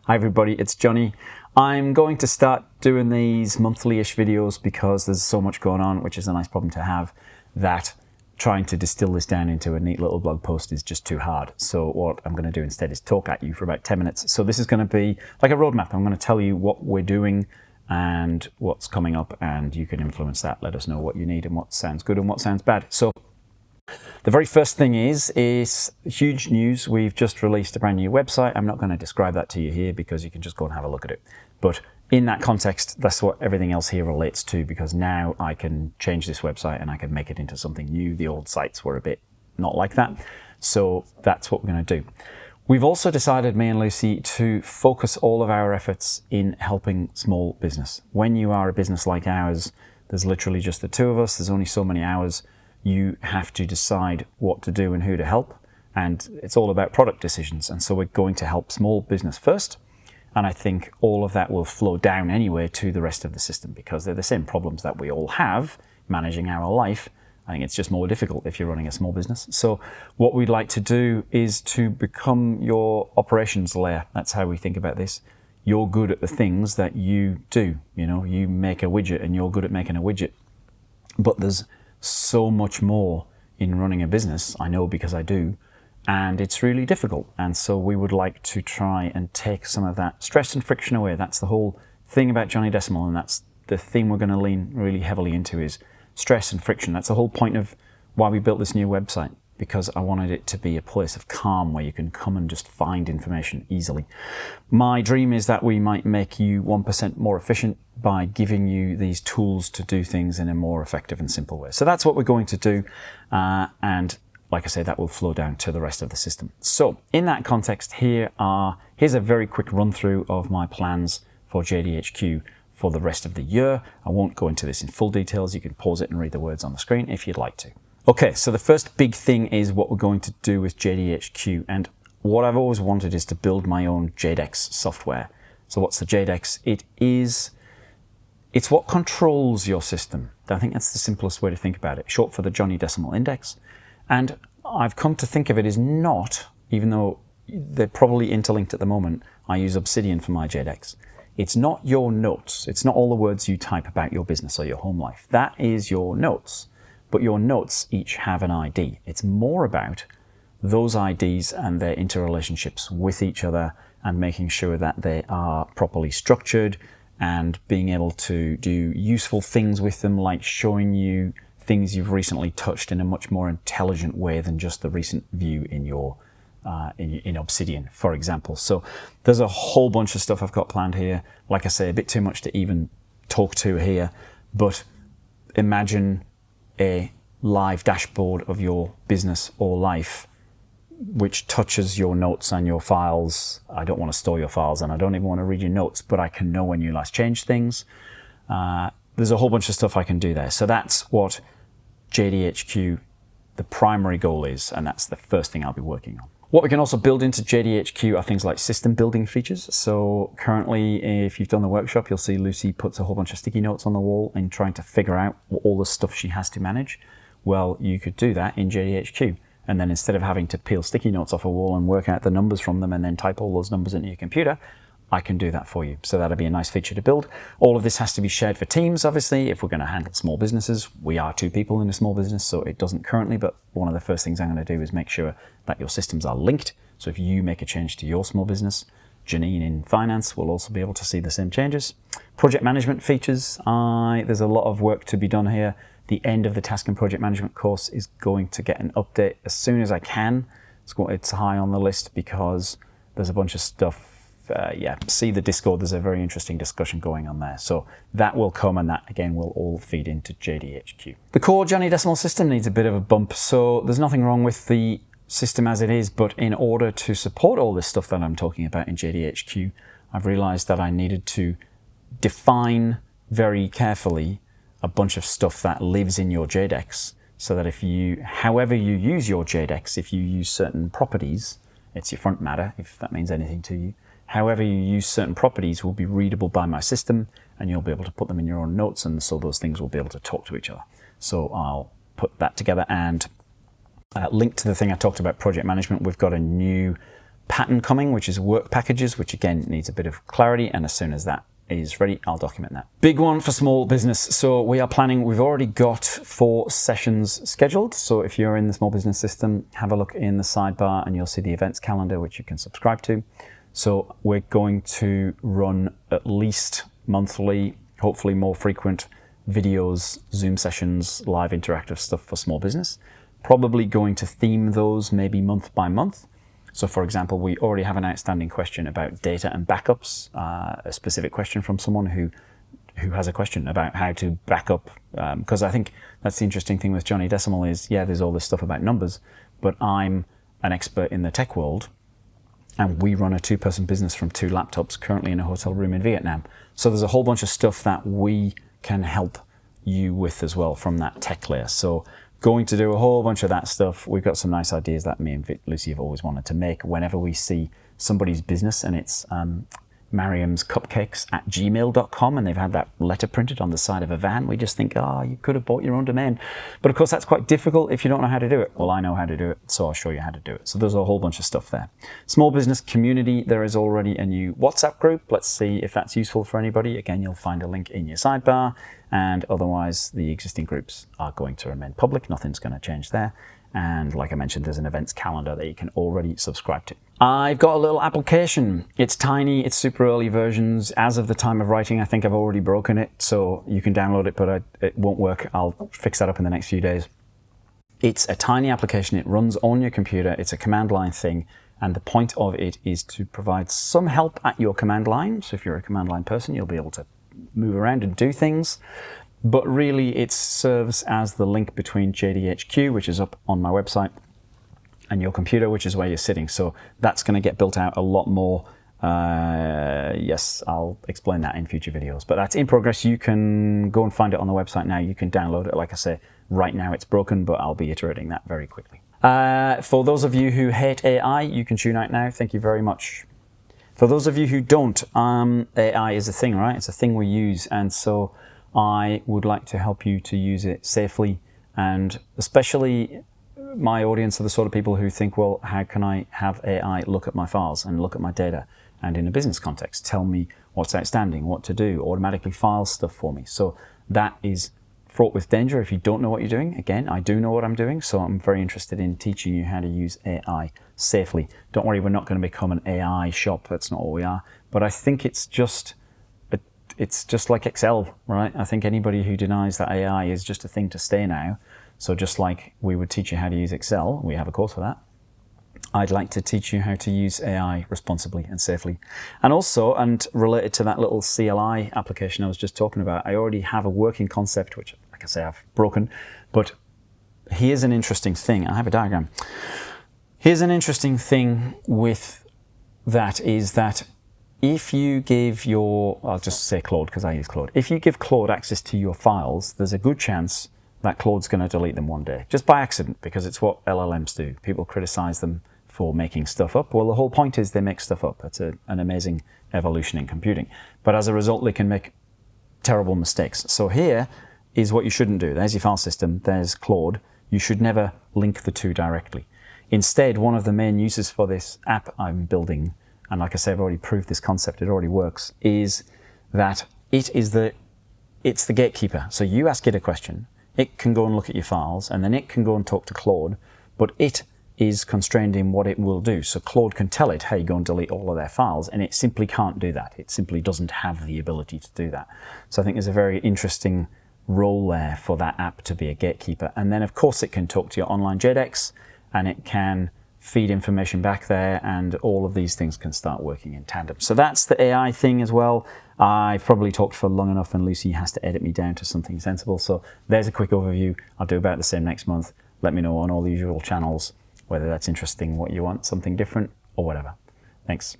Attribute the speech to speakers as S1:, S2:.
S1: Hi everybody, it's Johnny. I'm going to start doing these monthly-ish videos because there's so much going on, which is a nice problem to have, that trying to distill this down into a neat little blog post is just too hard. So what I'm going to do instead is talk at you for about 10 minutes. So this is going to be like a roadmap. I'm going to tell you what we're doing and what's coming up, and you can influence that. Let us know what you need and what sounds good and what sounds bad. So the very first thing is huge news. We've just released a brand new website. I'm not going to describe that to you here because you can just go and have a look at it. But in that context, that's what everything else here relates to, because now I can change this website and I can make it into something new. The old sites were a bit not like that. So that's what we're going to do. We've also decided, me and Lucy, to focus all of our efforts in helping small business. When you are a business like ours, there's literally just the two of us. There's only so many hours. You have to decide what to do and who to help, and it's all about product decisions. And so we're going to help small business first, and I think all of that will flow down anyway to the rest of the system because they're the same problems that we all have managing our life. I think it's just more difficult if you're running a small business. So what we'd like to do is to become your operations layer. That's how we think about this. You're good at the things that you do. You know, you make a widget and you're good at making a widget, but there's so much more in running a business, I know because I do, and it's really difficult. And so we would like to try and take some of that stress and friction away. That's the whole thing about Johnny.Decimal, and that's the theme we're going to lean really heavily into, is stress and friction. That's the whole point of why we built this new website, because I wanted it to be a place of calm where you can come and just find information easily. My dream is that we might make you 1% more efficient by giving you these tools to do things in a more effective and simple way. So that's what we're going to do. And like I say, that will flow down to the rest of the system. So in that context, here's a very quick run through of my plans for JDHQ for the rest of the year. I won't go into this in full details. You can pause it and read the words on the screen if you'd like to. Okay, so the first big thing is what we're going to do with JDHQ. And what I've always wanted is to build my own JDeX software. So what's the JDeX? It's what controls your system. I think that's the simplest way to think about it. Short for the Johnny.Decimal index. And I've come to think of it as not, even though they're probably interlinked at the moment, I use Obsidian for my JDeX. It's not your notes. It's not all the words you type about your business or your home life. That is your notes. But your notes each have an ID. It's more about those IDs and their interrelationships with each other and making sure that they are properly structured and being able to do useful things with them, like showing you things you've recently touched in a much more intelligent way than just the recent view in your in Obsidian, for example. So there's a whole bunch of stuff I've got planned here. Like I say, a bit too much to even talk to here, but imagine a live dashboard of your business or life which touches your notes and your files. I don't want to store your files and I don't even want to read your notes, but I can know when you last changed things. There's a whole bunch of stuff I can do there. So that's what JDHQ, the primary goal is, and that's the first thing I'll be working on. What we can also build into JDHQ are things like system building features. So currently, if you've done the workshop, you'll see Lucy puts a whole bunch of sticky notes on the wall in trying to figure out all the stuff she has to manage. Well, you could do that in JDHQ. And then instead of having to peel sticky notes off a wall and work out the numbers from them and then type all those numbers into your computer, I can do that for you. So that'll be a nice feature to build. All of this has to be shared for teams, obviously, if we're going to handle small businesses. We are 2 people in a small business, so it doesn't currently, but one of the first things I'm going to do is make sure that your systems are linked. So if you make a change to your small business, Janine in finance will also be able to see the same changes. Project management features. There's a lot of work to be done here. The end of the task and project management course is going to get an update as soon as I can. It's high on the list because there's a bunch of stuff. See the Discord, there's a very interesting discussion going on there. So that will come, and that again will all feed into JDHQ. The core Johnny.Decimal system needs a bit of a bump. So there's nothing wrong with the system as it is, but in order to support all this stuff that I'm talking about in JDHQ, I've realized that I needed to define very carefully a bunch of stuff that lives in your JDeX, so that however you use your JDeX, if you use certain properties, it's your front matter, if that means anything to you, however you use certain properties will be readable by my system, and you'll be able to put them in your own notes, and so those things will be able to talk to each other. So I'll put that together and link to the thing I talked about, project management. We've got a new pattern coming, which is work packages, which again needs a bit of clarity. And as soon as that is ready, I'll document that. Big one for small business. So we are planning, we've already got 4 sessions scheduled. So if you're in the small business system, have a look in the sidebar and you'll see the events calendar, which you can subscribe to. So we're going to run at least monthly, hopefully more frequent videos, Zoom sessions, live interactive stuff for small business. Probably going to theme those maybe month by month. So for example, we already have an outstanding question about data and backups, a specific question from someone who has a question about how to back up. Because I think that's the interesting thing with Johnny.Decimal is, yeah, there's all this stuff about numbers, but I'm an expert in the tech world and we run a 2-person business from 2 laptops currently in a hotel room in Vietnam. So there's a whole bunch of stuff that we can help you with as well from that tech layer. So going to do a whole bunch of that stuff. We've got some nice ideas that me and Lucy have always wanted to make whenever we see somebody's business, and it's Mariam's Cupcakes at gmail.com, and they've had that letter printed on the side of a van. We just think, oh, you could have bought your own domain. But of course, that's quite difficult if you don't know how to do it. Well, I know how to do it, so I'll show you how to do it. So there's a whole bunch of stuff there. Small business community, there is already a new WhatsApp group. Let's see if that's useful for anybody. Again, you'll find a link in your sidebar, and otherwise the existing groups are going to remain public. Nothing's going to change there. And like I mentioned, there's an events calendar that you can already subscribe to. I've got a little application. It's tiny, it's super early versions. As of the time of writing, I think I've already broken it, so you can download it, but it won't work. I'll fix that up in the next few days. It's a tiny application. It runs on your computer. It's a command line thing. And the point of it is to provide some help at your command line. So if you're a command line person, you'll be able to move around and do things. But really, it serves as the link between JDHQ, which is up on my website, and your computer, which is where you're sitting. So that's going to get built out a lot more. Yes, I'll explain that in future videos. But that's in progress. You can go and find it on the website now. You can download it. Like I say, right now it's broken, but I'll be iterating that very quickly. For those of you who hate AI, you can tune out now. Thank you very much. For those of you who don't, AI is a thing, right? It's a thing we use. And so I would like to help you to use it safely, and especially my audience are the sort of people who think, well, how can I have AI look at my files and look at my data, and in a business context, tell me what's outstanding, what to do, automatically file stuff for me. So that is fraught with danger if you don't know what you're doing. Again, I do know what I'm doing, so I'm very interested in teaching you how to use AI safely. Don't worry, we're not going to become an AI shop. That's not what we are. But I think it's just like Excel, right? I think anybody who denies that AI is just a thing to stay now. So just like we would teach you how to use Excel, we have a course for that. I'd like to teach you how to use AI responsibly and safely. And also, and related to that little CLI application I was just talking about, I already have a working concept, which, like I say, I've broken. But here's an interesting thing. I have a diagram. Here's an interesting thing with that is that if you give I'll just say Claude because I use Claude. If you give Claude access to your files, there's a good chance that Claude's going to delete them one day, just by accident, because it's what LLMs do. People criticize them for making stuff up. Well, the whole point is they make stuff up. It's an amazing evolution in computing. But as a result, they can make terrible mistakes. So here is what you shouldn't do. There's your file system. There's Claude. You should never link the two directly. Instead, one of the main uses for this app I'm building, and like I say, I've already proved this concept, it already works, is that it's the gatekeeper. So you ask it a question, it can go and look at your files, and then it can go and talk to Claude, but it is constrained in what it will do. So Claude can tell it, hey, go and delete all of their files, and it simply can't do that. It simply doesn't have the ability to do that. So I think there's a very interesting role there for that app to be a gatekeeper. And then of course it can talk to your online JDeX, and it can feed information back there, and all of these things can start working in tandem. So that's the AI thing as well. I've probably talked for long enough, and Lucy has to edit me down to something sensible. So there's a quick overview. I'll do about the same next month. Let me know on all the usual channels whether that's interesting, what you want, something different, or whatever. Thanks.